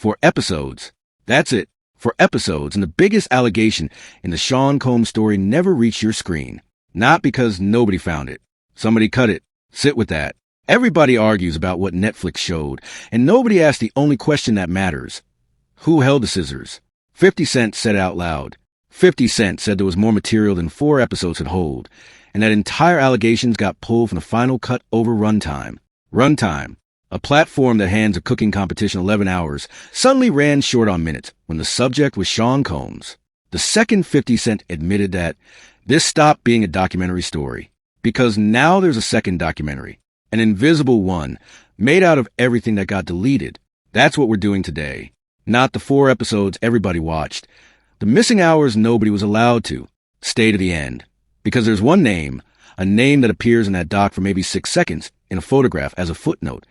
For episodes. That's it. For episodes, and the biggest allegation in the Sean Combs story never reached your screen. Not because nobody found it. Somebody cut it. Sit with that. Everybody argues about what Netflix showed, and nobody asked the only question that matters. Who held the scissors? 50 Cent said it out loud. 50 Cent said there was more material than 4 episodes could hold, and that entire allegations got pulled from the final cut over Runtime. Runtime, a platform that hands a cooking competition 11 hours, suddenly ran short on minutes when the subject was Sean Combs. The second 50 Cent admitted that this stopped being a documentary story, because now there's a second documentary, an invisible one, made out of everything that got deleted. That's what we're doing today. Not the 4 episodes everybody watched. The missing hours nobody was allowed to. Stay to the end. Because there's one name, a name that appears in that doc for maybe 6 seconds in a photograph as a footnote.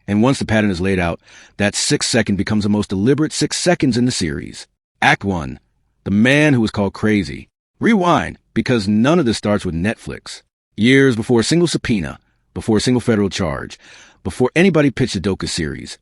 And once the pattern is laid out, that 6th second becomes the most deliberate 6 seconds in the series. Act 1. The man who was called crazy. Rewind, because none of this starts with Netflix. Years before a single subpoena, before a single federal charge, before anybody pitched the docu-series.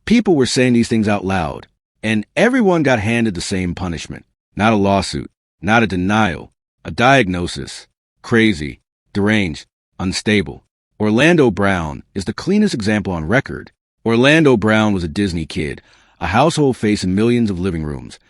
People were saying these things out loud, and everyone got handed the same punishment. Not a lawsuit, not a denial, a diagnosis. Crazy, deranged, unstable. Orlando Brown is the cleanest example on record. Orlando Brown was a Disney kid, a household face in millions of living rooms.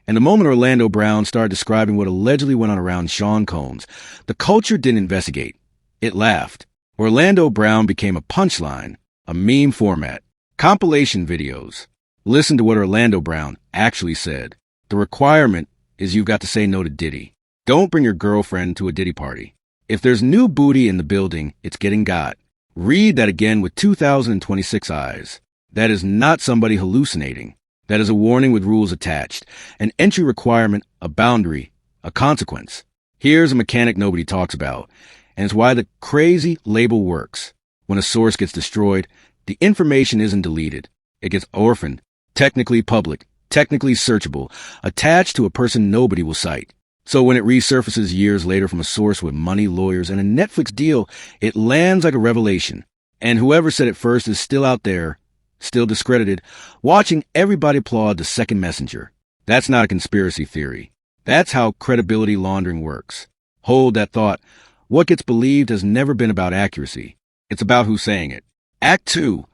And the moment Orlando Brown started describing what allegedly went on around Sean Combs, the culture didn't investigate. It laughed. Orlando Brown became a punchline, a meme format, compilation videos. Listen to what Orlando Brown actually said. The requirement is you've got to say no to Diddy. Don't bring your girlfriend to a Diddy party. If there's new booty in the building, it's getting got. Read that again with 2026 eyes. That is not somebody hallucinating. That is a warning with rules attached, an entry requirement, a boundary, a consequence. Here's a mechanic nobody talks about, and it's why the crazy label works. When a source gets destroyed, the information isn't deleted. It gets orphaned, technically public, technically searchable, attached to a person nobody will cite. So when it resurfaces years later from a source with money, lawyers, and a Netflix deal, it lands like a revelation. And whoever said it first is still out there, still discredited, watching everybody applaud the second messenger. That's not a conspiracy theory. That's how credibility laundering works. Hold that thought. What gets believed has never been about accuracy. It's about who's saying it. Act 2.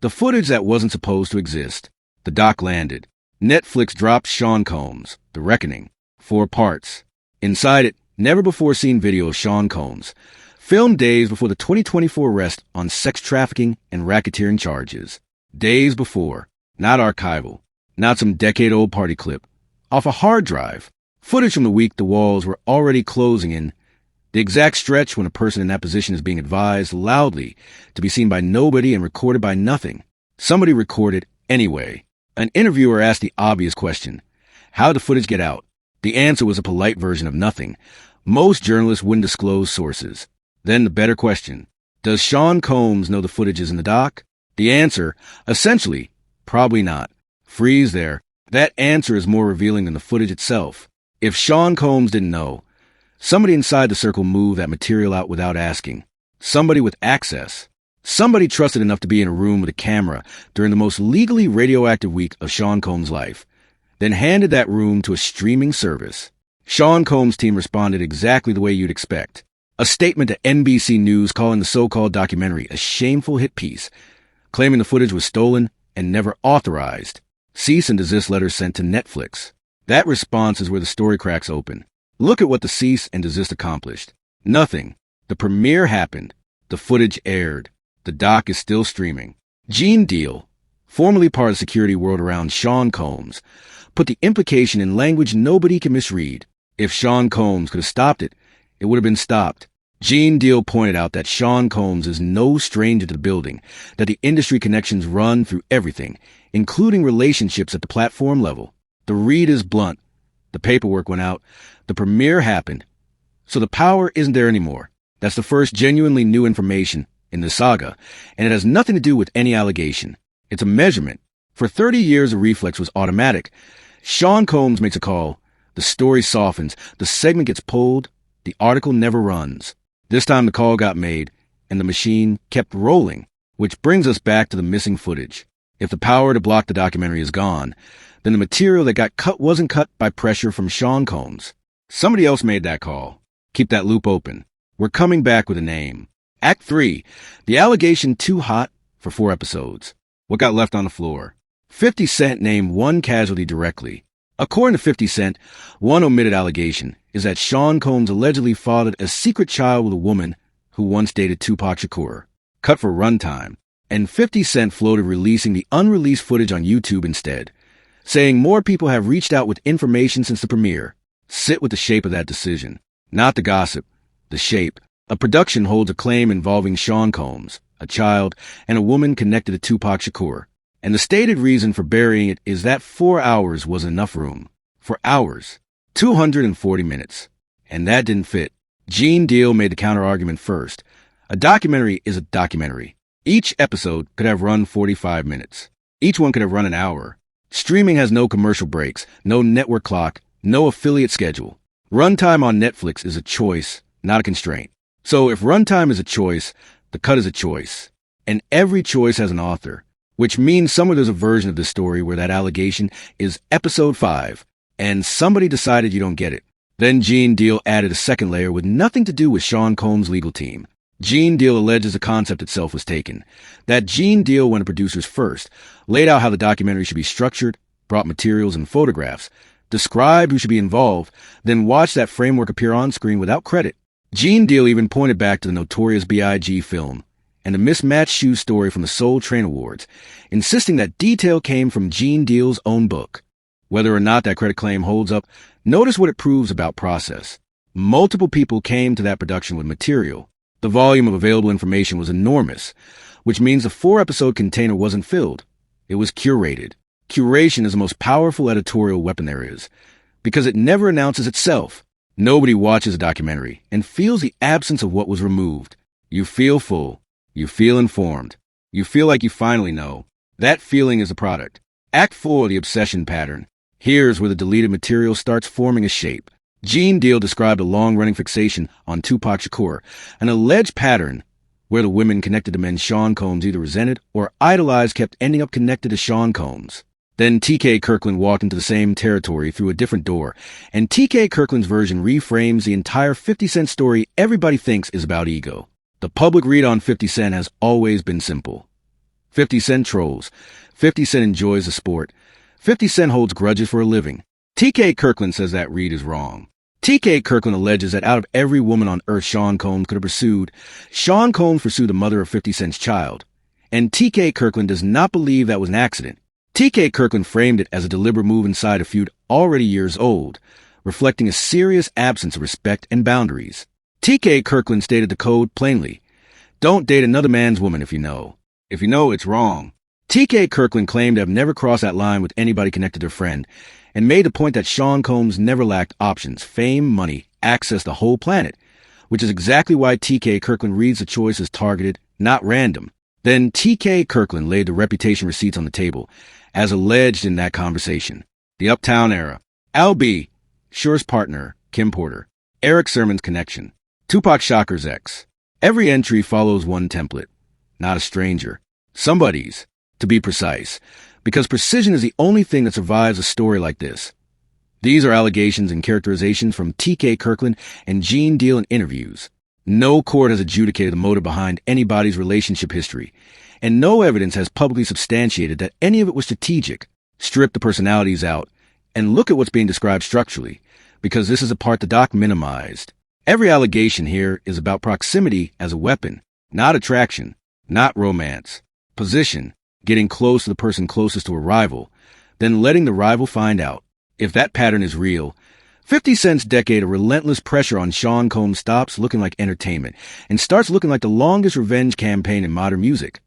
The footage that wasn't supposed to exist. The doc landed. Netflix dropped Sean Combs, The Reckoning. 4 parts. Inside it, never-before-seen video of Sean Combs, filmed days before the 2024 arrest on sex trafficking and racketeering charges. Days before. Not archival. Not some decade-old party clip. Off a hard drive. Footage from the week the walls were already closing in. The exact stretch when a person in that position is being advised loudly to be seen by nobody and recorded by nothing. Somebody recorded anyway. An interviewer asked the obvious question. How did the footage get out? The answer was a polite version of nothing. Most journalists wouldn't disclose sources. Then the better question. Does Sean Combs know the footage is in the doc? The answer, essentially, probably not. Freeze there. That answer is more revealing than the footage itself. If Sean Combs didn't know, somebody inside the circle moved that material out without asking. Somebody with access. Somebody trusted enough to be in a room with a camera during the most legally radioactive week of Sean Combs' life, then handed that room to a streaming service. Sean Combs' team responded exactly the way you'd expect. A statement to NBC News calling the so-called documentary a shameful hit piece, claiming the footage was stolen and never authorized. Cease and desist letters sent to Netflix. That response is where the story cracks open. Look at what the cease and desist accomplished. Nothing. The premiere happened. The footage aired. The doc is still streaming. Gene Deal, formerly part of the security world around Sean Combs, put the implication in language nobody can misread. If Sean Combs could have stopped it, it would have been stopped. Gene Deal pointed out that Sean Combs is no stranger to the building, that the industry connections run through everything, including relationships at the platform level. The read is blunt. The paperwork went out. The premiere happened. So the power isn't there anymore. That's the first genuinely new information in the saga, and it has nothing to do with any allegation. It's a measurement. For 30 years, the reflex was automatic. Sean Combs makes a call. The story softens. The segment gets pulled. The article never runs. This time the call got made, and the machine kept rolling, which brings us back to the missing footage. If the power to block the documentary is gone, then the material that got cut wasn't cut by pressure from Sean Combs. Somebody else made that call. Keep that loop open. We're coming back with a name. Act 3. The allegation too hot for 4 episodes. What got left on the floor? 50 Cent named one casualty directly. According to 50 Cent, one omitted allegation is that Sean Combs allegedly fathered a secret child with a woman who once dated Tupac Shakur. Cut for runtime. And 50 Cent floated releasing the unreleased footage on YouTube instead, saying more people have reached out with information since the premiere. Sit with the shape of that decision. Not the gossip. The shape. A production holds a claim involving Sean Combs, a child, and a woman connected to Tupac Shakur. And the stated reason for burying it is that 4 hours was enough room. For hours. 240 minutes. And that didn't fit. Gene Deal made the counter-argument first. A documentary is a documentary. Each episode could have run 45 minutes. Each one could have run an hour. Streaming has no commercial breaks, no network clock, no affiliate schedule. Runtime on Netflix is a choice, not a constraint. So if runtime is a choice, the cut is a choice. And every choice has an author, which means somewhere there's a version of this story where that allegation is episode 5, and somebody decided you don't get it. Then Gene Deal added a second layer with nothing to do with Sean Combs' legal team. Gene Deal alleges the concept itself was taken. That Gene Deal went to producers first, laid out how the documentary should be structured, brought materials and photographs, described who should be involved, then watched that framework appear on screen without credit. Gene Deal even pointed back to the Notorious B.I.G. film and the mismatched shoe story from the Soul Train Awards, insisting that detail came from Gene Deal's own book. Whether or not that credit claim holds up, notice what it proves about process. Multiple people came to that production with material. The volume of available information was enormous, which means the 4-episode container wasn't filled. It was curated. Curation is the most powerful editorial weapon there is, because it never announces itself. Nobody watches a documentary and feels the absence of what was removed. You feel full. You feel informed. You feel like you finally know. That feeling is a product. Act 4, the obsession pattern. Here's where the deleted material starts forming a shape. Gene Deal described a long-running fixation on Tupac Shakur, an alleged pattern where the women connected to men Sean Combs either resented or idolized kept ending up connected to Sean Combs. Then T.K. Kirkland walked into the same territory through a different door, and T.K. Kirkland's version reframes the entire 50 Cent story everybody thinks is about ego. The public read on 50 Cent has always been simple. 50 Cent trolls. 50 Cent enjoys the sport. 50 Cent holds grudges for a living. T.K. Kirkland says that read is wrong. T.K. Kirkland alleges that out of every woman on earth Sean Combs could have pursued, Sean Combs pursued the mother of 50 Cent's child. And T.K. Kirkland does not believe that was an accident. T.K. Kirkland framed it as a deliberate move inside a feud already years old, reflecting a serious absence of respect and boundaries. T.K. Kirkland stated the code plainly. Don't date another man's woman if you know. If you know, it's wrong. T.K. Kirkland claimed to have never crossed that line with anybody connected to their friend, and made the point that Sean Combs never lacked options, fame, money, access to the whole planet, which is exactly why T.K. Kirkland reads the choice as targeted, not random. Then T.K. Kirkland laid the reputation receipts on the table, as alleged in that conversation. The Uptown Era. Al B. Sure's partner, Kim Porter. Eric Sermon's connection. Tupac Shakur's ex. Every entry follows one template. Not a stranger. Somebody's, to be precise, because precision is the only thing that survives a story like this. These are allegations and characterizations from T.K. Kirkland and Gene Deal in interviews. No court has adjudicated the motive behind anybody's relationship history, and no evidence has publicly substantiated that any of it was strategic. Strip the personalities out, and look at what's being described structurally, because this is a part the doc minimized. Every allegation here is about proximity as a weapon, not attraction, not romance. Position, getting close to the person closest to a rival, then letting the rival find out. If that pattern is real, 50 Cent's decade of relentless pressure on Sean Combs stops looking like entertainment and starts looking like the longest revenge campaign in modern music.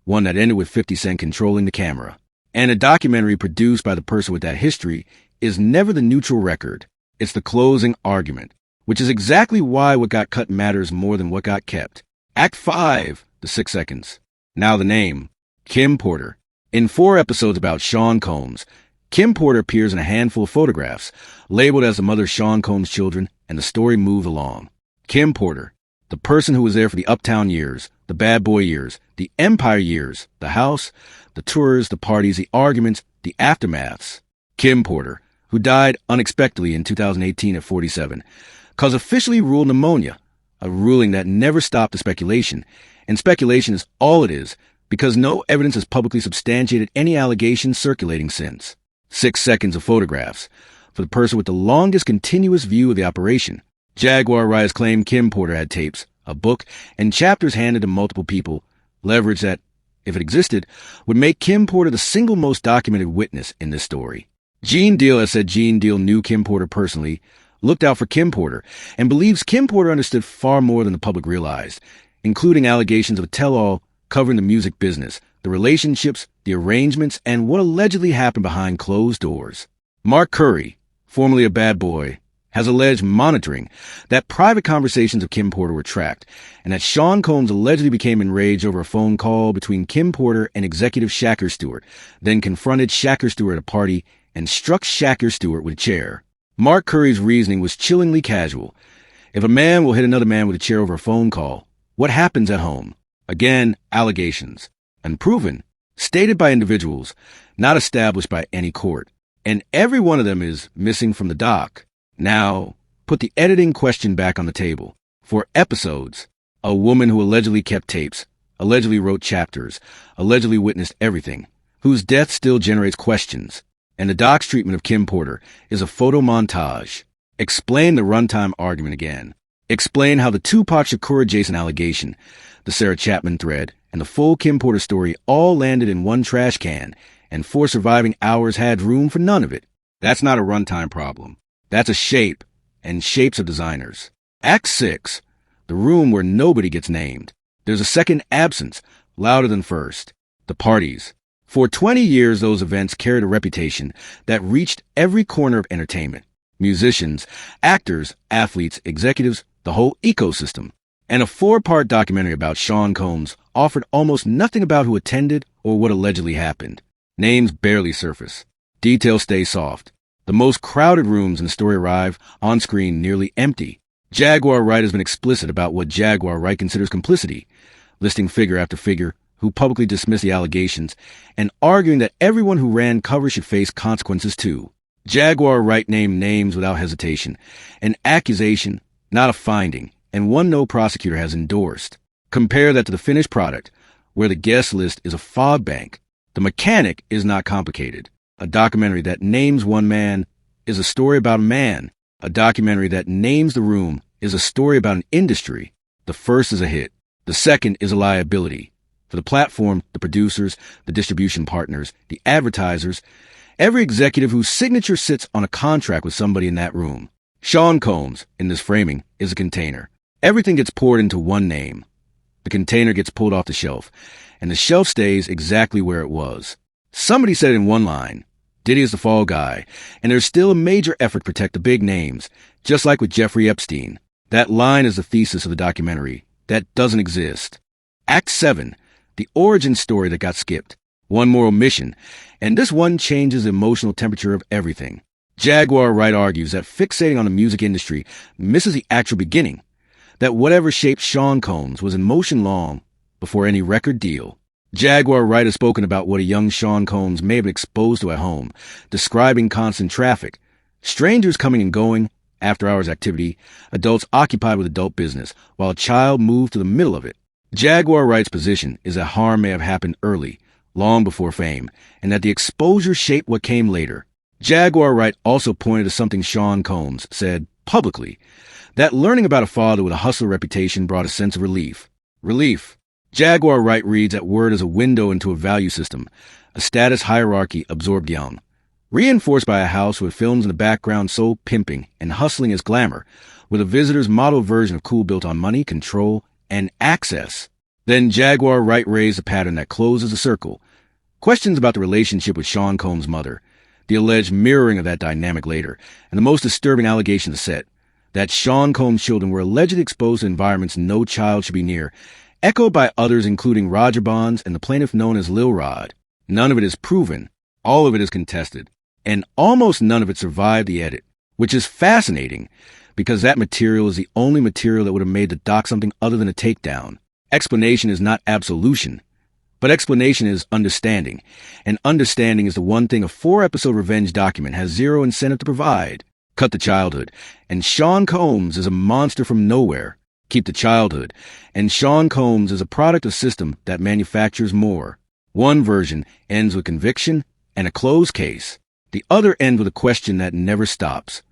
One that ended with 50 Cent controlling the camera. And a documentary produced by the person with that history is never the neutral record. It's the closing argument, which is exactly why what got cut matters more than what got kept. Act 5, the 6 seconds. Now the name. Kim Porter. In 4 episodes about Sean Combs, Kim Porter appears in a handful of photographs, labeled as the mother of Sean Combs' children, and the story moves along. Kim Porter, the person who was there for the Uptown years, The bad boy years, the empire years, the house, the tours, the parties, the arguments, the aftermaths. Kim Porter, who died unexpectedly in 2018 at 47, caused officially ruled pneumonia, a ruling that never stopped the speculation. And speculation is all it is, because no evidence has publicly substantiated any allegations circulating since. 6 seconds of photographs for the person with the longest continuous view of the operation. Jaguar Wright has claimed Kim Porter had tapes, a book, and chapters handed to multiple people, leverage that, if it existed, would make Kim Porter the single most documented witness in this story. Gene Deal has said Gene Deal knew Kim Porter personally, looked out for Kim Porter, and believes Kim Porter understood far more than the public realized, including allegations of a tell-all covering the music business, the relationships, the arrangements, and what allegedly happened behind closed doors. Mark Curry, formerly a bad boy, has alleged monitoring that private conversations of Kim Porter were tracked, and that Sean Combs allegedly became enraged over a phone call between Kim Porter and executive Shakur Stewart, then confronted Shakur Stewart at a party and struck Shakur Stewart with a chair. Mark Curry's reasoning was chillingly casual. If a man will hit another man with a chair over a phone call, what happens at home? Again, allegations. Unproven, stated by individuals, not established by any court. And every one of them is missing from the doc. Now, put the editing question back on the table. For episodes, a woman who allegedly kept tapes, allegedly wrote chapters, allegedly witnessed everything, whose death still generates questions. And the doc's treatment of Kim Porter is a photo montage. Explain the runtime argument again. Explain how the Tupac Shakur adjacent allegation, the Sarah Chapman thread, and the full Kim Porter story all landed in one trash can, and 4 surviving hours had room for none of it. That's not a runtime problem. That's a shape, and shapes are designers. Act 6, the room where nobody gets named. There's a second absence, louder than first. The parties. For 20 years, those events carried a reputation that reached every corner of entertainment. Musicians, actors, athletes, executives, the whole ecosystem. And a 4-part documentary about Sean Combs offered almost nothing about who attended or what allegedly happened. Names barely surface. Details stay soft. The most crowded rooms in the story arrive on screen nearly empty. Jaguar Wright has been explicit about what Jaguar Wright considers complicity, listing figure after figure who publicly dismissed the allegations and arguing that everyone who ran cover should face consequences too. Jaguar Wright named names without hesitation, an accusation, not a finding, and one no prosecutor has endorsed. Compare that to the finished product, where the guest list is a fog bank. The mechanic is not complicated. A documentary that names one man is a story about a man. A documentary that names the room is a story about an industry. The first is a hit. The second is a liability. For the platform, the producers, the distribution partners, the advertisers, every executive whose signature sits on a contract with somebody in that room. Sean Combs, in this framing, is a container. Everything gets poured into one name. The container gets pulled off the shelf, and the shelf stays exactly where it was. Somebody said in one line, Diddy is the fall guy, and there's still a major effort to protect the big names, just like with Jeffrey Epstein. That line is the thesis of the documentary. That doesn't exist. Act 7, the origin story that got skipped. One more omission, and this one changes the emotional temperature of everything. Jaguar Wright argues that fixating on the music industry misses the actual beginning, that whatever shaped Sean Combs was in motion long before any record deal. Jaguar Wright has spoken about what a young Sean Combs may have been exposed to at home, describing constant traffic, strangers coming and going, after-hours activity, adults occupied with adult business, while a child moved to the middle of it. Jaguar Wright's position is that harm may have happened early, long before fame, and that the exposure shaped what came later. Jaguar Wright also pointed to something Sean Combs said publicly, that learning about a father with a hustler reputation brought a sense of relief. Relief. Jaguar Wright reads that word as a window into a value system, a status hierarchy absorbed young, reinforced by a house with films in the background so pimping and hustling as glamour, with a visitor's model version of cool built on money, control, and access. Then Jaguar Wright raised a pattern that closes the circle. Questions about the relationship with Sean Combs' mother, the alleged mirroring of that dynamic later, and the most disturbing allegation set, that Sean Combs' children were allegedly exposed to environments no child should be near, echoed by others including Roger Bonds and the plaintiff known as Lil Rod. None of it is proven. All of it is contested. And almost none of it survived the edit, which is fascinating because that material is the only material that would have made the doc something other than a takedown. Explanation is not absolution, but explanation is understanding. And understanding is the one thing a 4-episode revenge document has zero incentive to provide. Cut the childhood. And Sean Combs is a monster from nowhere. Keep the childhood. And Sean Combs is a product of system that manufactures more. One version ends with conviction and a closed case. The other ends with a question that never stops.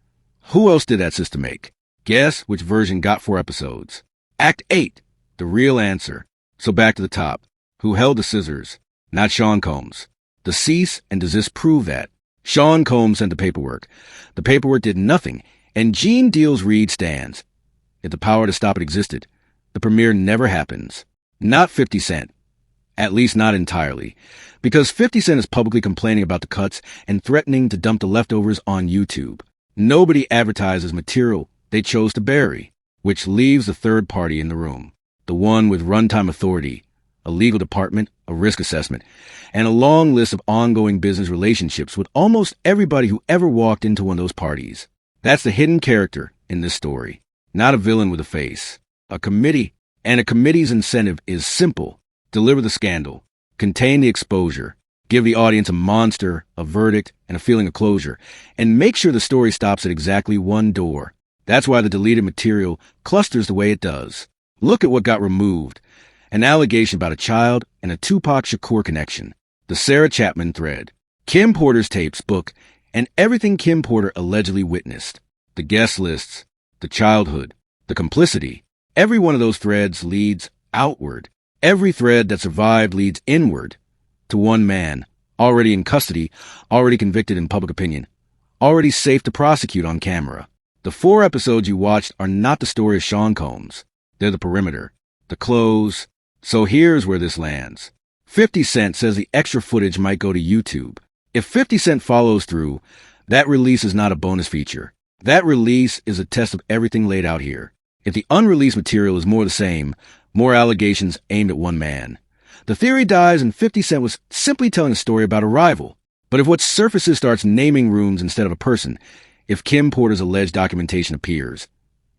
Who else did that system make? Guess which version got 4 episodes. Act 8. The real answer. So back to the top. Who held the scissors? Not Sean Combs. The cease and desist prove that. Sean Combs sent the paperwork. The paperwork did nothing, and Gene Deal's read stands. If the power to stop it existed, the premiere never happens. Not 50 Cent. At least not entirely. Because 50 Cent is publicly complaining about the cuts and threatening to dump the leftovers on YouTube. Nobody advertises material they chose to bury, which leaves the third party in the room. The one with runtime authority, a legal department, a risk assessment, and a long list of ongoing business relationships with almost everybody who ever walked into one of those parties. That's the hidden character in this story. Not a villain with a face. A committee. And a committee's incentive is simple. Deliver the scandal. Contain the exposure. Give the audience a monster, a verdict, and a feeling of closure. And make sure the story stops at exactly one door. That's why the deleted material clusters the way it does. Look at what got removed. An allegation about a child and a Tupac Shakur connection. The Sarah Chapman thread. Kim Porter's tapes, book, and everything Kim Porter allegedly witnessed. The guest lists. The childhood, the complicity. Every one of those threads leads outward. Every thread that survived leads inward to one man, already in custody, already convicted in public opinion, already safe to prosecute on camera. The 4 episodes you watched are not the story of Sean Combs. They're the perimeter, the close. So here's where this lands. 50 Cent says the extra footage might go to YouTube. If 50 Cent follows through, that release is not a bonus feature. That release is a test of everything laid out here. If the unreleased material is more the same, more allegations aimed at one man, the theory dies and 50 Cent was simply telling a story about a rival. But if what surfaces starts naming rooms instead of a person, if Kim Porter's alleged documentation appears,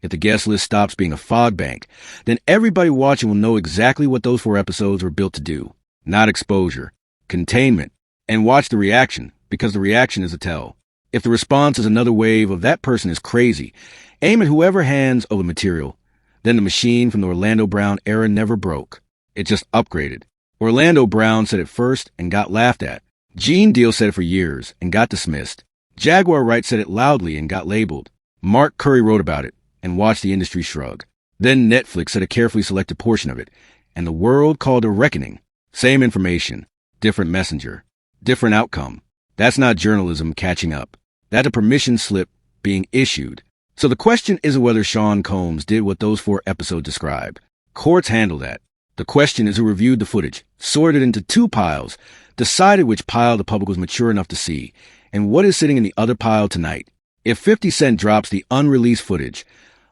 if the guest list stops being a fog bank, then everybody watching will know exactly what those 4 episodes were built to do. Not exposure, containment, and watch the reaction, because the reaction is a tell. If the response is another wave of that person is crazy, aim at whoever hands over material. Then the machine from the Orlando Brown era never broke. It just upgraded. Orlando Brown said it first and got laughed at. Gene Deal said it for years and got dismissed. Jaguar Wright said it loudly and got labeled. Mark Curry wrote about it and watched the industry shrug. Then Netflix said a carefully selected portion of it, and the world called a reckoning. Same information, different messenger, different outcome. That's not journalism catching up. That's a permission slip being issued. So the question isn't whether Sean Combs did what those 4 episodes describe. Courts handle that. The question is who reviewed the footage, sorted into 2 piles, decided which pile the public was mature enough to see, and what is sitting in the other pile tonight. If 50 Cent drops the unreleased footage,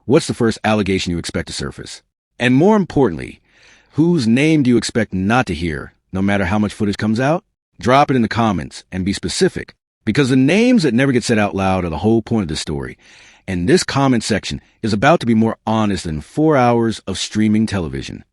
what's the first allegation you expect to surface? And more importantly, whose name do you expect not to hear, no matter how much footage comes out? Drop it in the comments and be specific, because the names that never get said out loud are the whole point of this story. And this comment section is about to be more honest than 4 hours of streaming television.